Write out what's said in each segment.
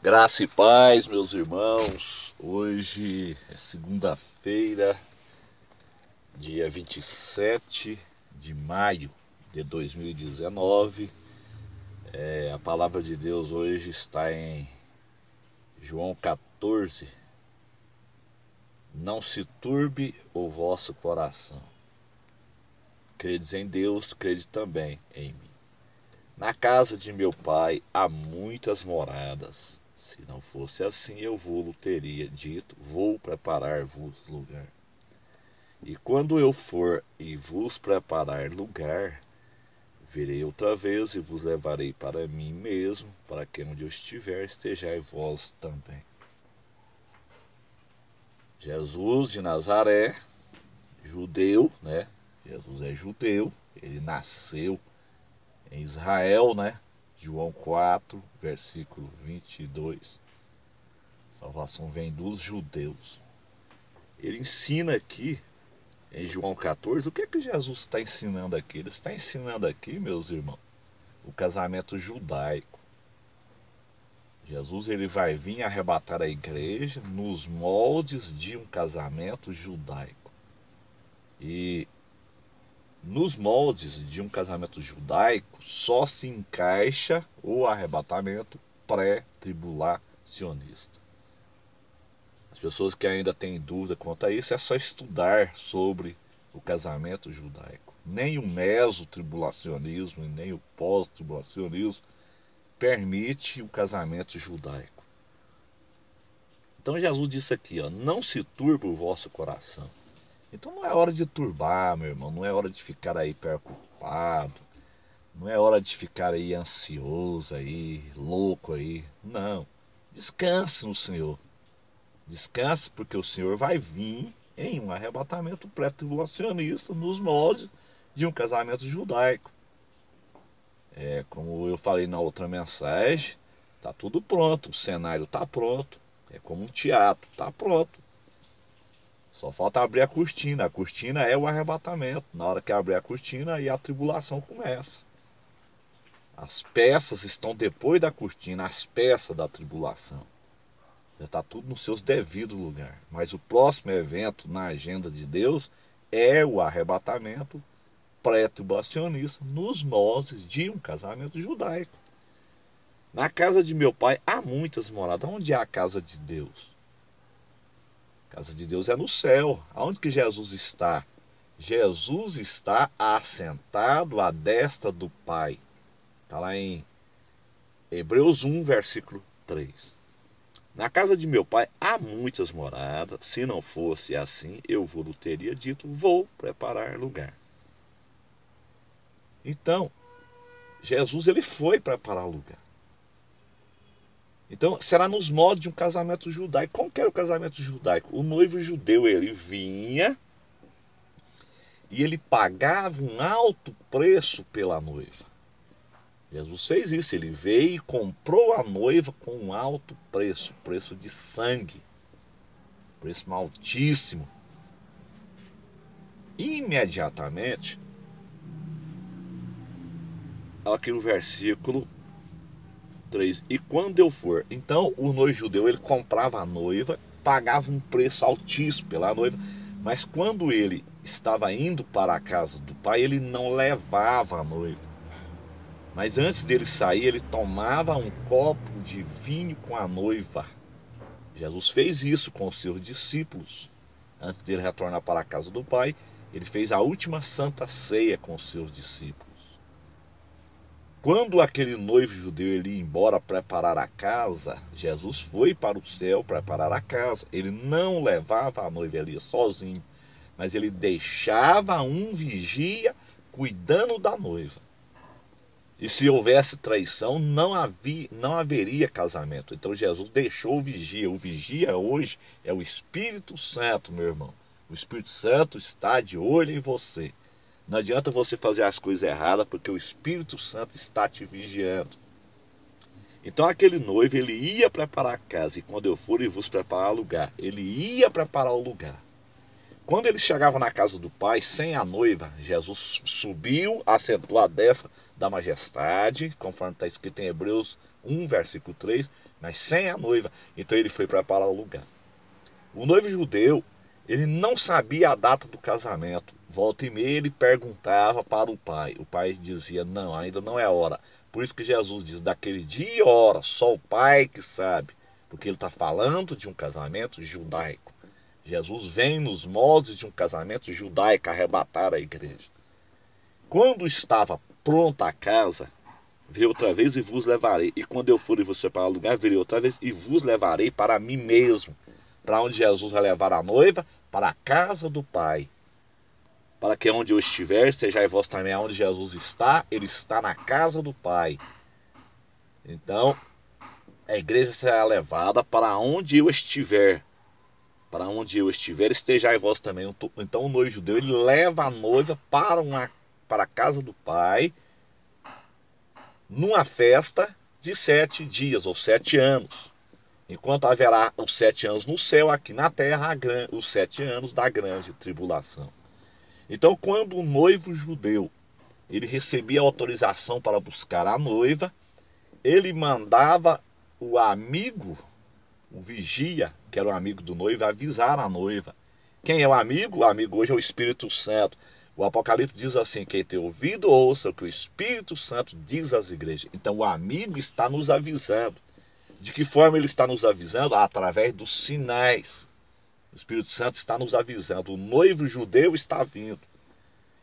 Graça e paz, meus irmãos. Hoje é segunda-feira, dia 27 de maio de 2019. A palavra de Deus hoje está em João 14. Não se turbe o vosso coração. Credes em Deus, crede também em mim. Na casa de meu pai há muitas moradas. Se não fosse assim, eu vou-lo teria dito, vou preparar-vos lugar. E quando eu for e vos preparar lugar, virei outra vez e vos levarei para mim mesmo, para que onde eu estiver estejais vós também. Jesus de Nazaré, judeu, né? Jesus é judeu, ele nasceu em Israel, né? João 4, versículo 22. Salvação vem dos judeus. Ele ensina aqui, em João 14, o que é que Jesus está ensinando aqui? Ele está ensinando aqui, meus irmãos, o casamento judaico. Jesus ele vai vir arrebatar a igreja nos moldes de um casamento judaico. E nos moldes de um casamento judaico só se encaixa o arrebatamento pré-tribulacionista. As pessoas que ainda têm dúvida quanto a isso, é só estudar sobre o casamento judaico. Nem o mesotribulacionismo e nem o pós-tribulacionismo permite o casamento judaico. Então Jesus disse aqui, não se turbe o vosso coração. Então não é hora de turbar, meu irmão, não é hora de ficar aí preocupado, não é hora de ficar aí ansioso aí, louco aí. Não, descanse no Senhor. Descanse, porque o Senhor vai vir em um arrebatamento pré-tribulacionista nos moldes de um casamento judaico. Como eu falei na outra mensagem, está tudo pronto, o cenário está pronto. É como um teatro, está pronto. Só falta abrir a cortina. A cortina é o arrebatamento. Na hora que abrir a cortina, aí a tribulação começa. As peças estão depois da cortina, as peças da tribulação. Já está tudo nos seus devidos lugares. Mas o próximo evento na agenda de Deus é o arrebatamento pré-tribulacionista nos moldes de um casamento judaico. Na casa de meu pai há muitas moradas. Onde é a casa de Deus? A casa de Deus é no céu. Aonde que Jesus está? Jesus está assentado à destra do Pai. Está lá em Hebreus 1, versículo 3. Na casa de meu pai há muitas moradas. Se não fosse assim, eu vou teria dito, vou preparar lugar. Então, Jesus ele foi preparar lugar. Então, será nos moldes de um casamento judaico. Como que era o casamento judaico? O noivo judeu ele vinha e ele pagava um alto preço pela noiva. Jesus fez isso, ele veio e comprou a noiva com um alto preço, preço de sangue, preço altíssimo. Imediatamente, aqui no versículo 3, e quando eu for, então o noivo judeu ele comprava a noiva, pagava um preço altíssimo pela noiva, mas quando ele estava indo para a casa do pai, ele não levava a noiva. Mas antes dele sair, ele tomava um copo de vinho com a noiva. Jesus fez isso com os seus discípulos. Antes dele retornar para a casa do Pai, ele fez a última santa ceia com os seus discípulos. Quando aquele noivo judeu ele ia embora preparar a casa, Jesus foi para o céu preparar a casa. Ele não levava a noiva, ele ia sozinho, mas ele deixava um vigia cuidando da noiva. E se houvesse traição, não haveria casamento. Então Jesus deixou o vigia. O vigia hoje é o Espírito Santo, meu irmão. O Espírito Santo está de olho em você. Não adianta você fazer as coisas erradas, porque o Espírito Santo está te vigiando. Então aquele noivo, ele ia preparar a casa. E quando eu for e vos preparar lugar, ele ia preparar o lugar. Quando ele chegava na casa do pai, sem a noiva, Jesus subiu, assentou à destra da majestade, conforme está escrito em Hebreus 1, versículo 3, mas sem a noiva. Então ele foi preparar o lugar. O noivo judeu, ele não sabia a data do casamento. Volta e meia ele perguntava para o pai. O pai dizia, não, ainda não é a hora. Por isso que Jesus diz, daquele dia e hora, só o pai que sabe. Porque ele está falando de um casamento judaico. Jesus vem nos moldes de um casamento judaico arrebatar a igreja. Quando estava pronta a casa, virei outra vez e vos levarei. E quando eu for e você para o lugar, virei outra vez e vos levarei para mim mesmo. Para onde Jesus vai levar a noiva? Para a casa do Pai. Para que onde eu estiver, estejais vós também onde Jesus está. Ele está na casa do Pai. Então, a igreja será levada para onde eu estiver. Para onde eu estiver, estejais vós também. Então o noivo judeu, ele leva a noiva para a casa do Pai, numa festa de 7 dias, ou 7 anos. Enquanto haverá os 7 anos no céu, aqui na terra, os 7 anos da grande tribulação. Então, quando o noivo judeu ele recebia autorização para buscar a noiva, ele mandava o amigo, o vigia, que era o amigo do noivo, avisar a noiva. Quem é o amigo? O amigo hoje é o Espírito Santo. O Apocalipse diz assim, quem tem ouvido, ouça o que o Espírito Santo diz às igrejas. Então o amigo está nos avisando. De que forma ele está nos avisando? Através dos sinais. O Espírito Santo está nos avisando. O noivo judeu está vindo.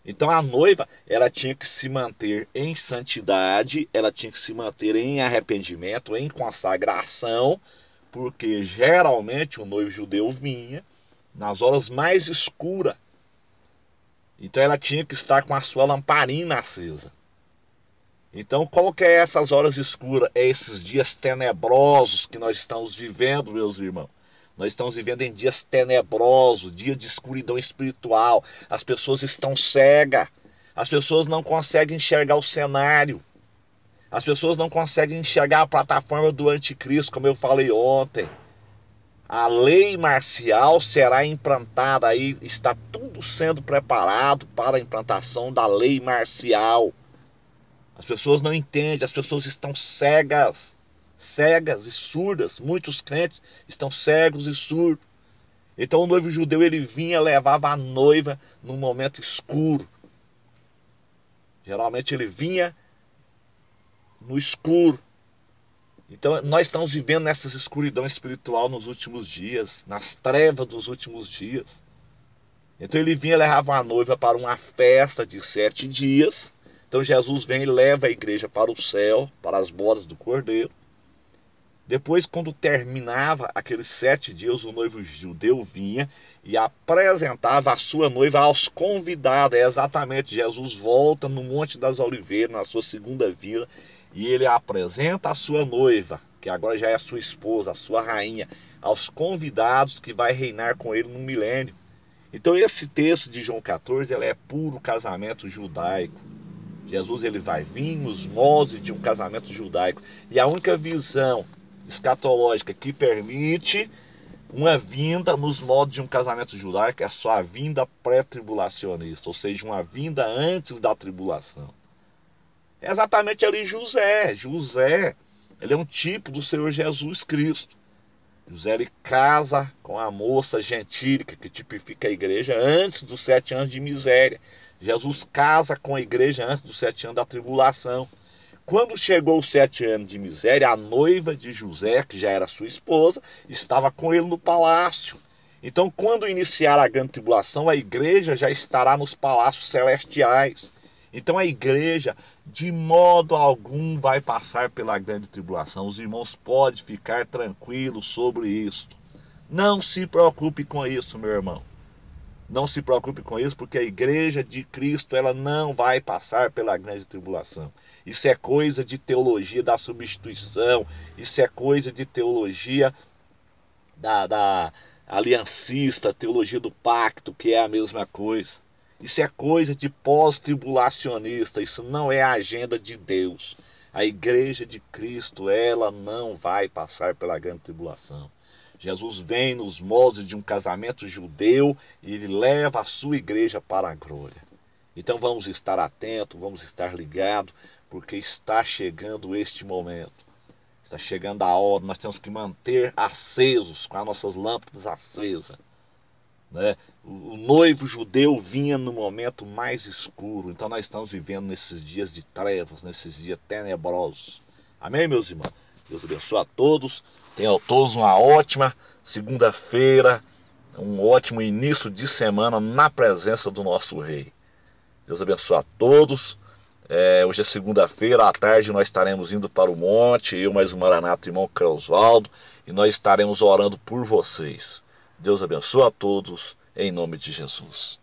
Então a noiva, ela tinha que se manter em santidade, ela tinha que se manter em arrependimento, em consagração, porque geralmente o noivo judeu vinha nas horas mais escuras. Então ela tinha que estar com a sua lamparina acesa. Então qual que é essas horas escuras? É esses dias tenebrosos que nós estamos vivendo, meus irmãos. Nós estamos vivendo em dias tenebrosos, dia de escuridão espiritual. As pessoas estão cegas. As pessoas não conseguem enxergar o cenário. As pessoas não conseguem enxergar a plataforma do anticristo, como eu falei ontem. A lei marcial será implantada aí, está tudo sendo preparado para a implantação da lei marcial. As pessoas não entendem, as pessoas estão cegas. Cegas e surdas. Muitos crentes estão cegos e surdos. Então o noivo judeu ele vinha, levava a noiva num momento escuro. Geralmente ele vinha no escuro. Então nós estamos vivendo nessa escuridão espiritual nos últimos dias, nas trevas dos últimos dias. Então ele vinha, levava a noiva para uma festa de 7 dias. Então Jesus vem e leva a igreja para o céu, para as bodas do Cordeiro. Depois, quando terminava aqueles 7 dias, o noivo judeu vinha e apresentava a sua noiva aos convidados. É exatamente, Jesus volta no Monte das Oliveiras, na sua segunda vinda, e ele apresenta a sua noiva, que agora já é a sua esposa, a sua rainha, aos convidados que vai reinar com ele no milênio. Então esse texto de João 14, ele é puro casamento judaico. Jesus ele vai vir nos moldes de um casamento judaico. E a única visão escatológica que permite uma vinda nos moldes de um casamento judaico é só a vinda pré-tribulacionista, ou seja, uma vinda antes da tribulação. É exatamente ali José. José, ele é um tipo do Senhor Jesus Cristo. José ele casa com a moça gentílica que tipifica a igreja antes dos 7 anos de miséria. Jesus casa com a igreja antes dos 7 anos da tribulação. Quando chegou os 7 anos de miséria, a noiva de José, que já era sua esposa, estava com ele no palácio. Então, quando iniciar a grande tribulação, a igreja já estará nos palácios celestiais. Então, a igreja, de modo algum, vai passar pela grande tribulação. Os irmãos podem ficar tranquilos sobre isso. Não se preocupe com isso, meu irmão. Não se preocupe com isso, porque a igreja de Cristo ela não vai passar pela grande tribulação. Isso é coisa de teologia da substituição. Isso é coisa de teologia da aliancista, teologia do pacto, que é a mesma coisa. Isso é coisa de pós-tribulacionista. Isso não é a agenda de Deus. A igreja de Cristo, ela não vai passar pela grande tribulação. Jesus vem nos moldes de um casamento judeu e ele leva a sua igreja para a glória. Então vamos estar atentos, vamos estar ligados, porque está chegando este momento. Está chegando a hora, nós temos que manter acesos, com as nossas lâmpadas acesas, né? O noivo judeu vinha no momento mais escuro, então nós estamos vivendo nesses dias de trevas, nesses dias tenebrosos. Amém, meus irmãos? Deus abençoe a todos, tenham todos uma ótima segunda-feira, um ótimo início de semana na presença do nosso Rei. Deus abençoe a todos. Hoje é segunda-feira, à tarde nós estaremos indo para o monte, eu mais o Maranato, irmão Oswaldo, e nós estaremos orando por vocês. Deus abençoe a todos, em nome de Jesus.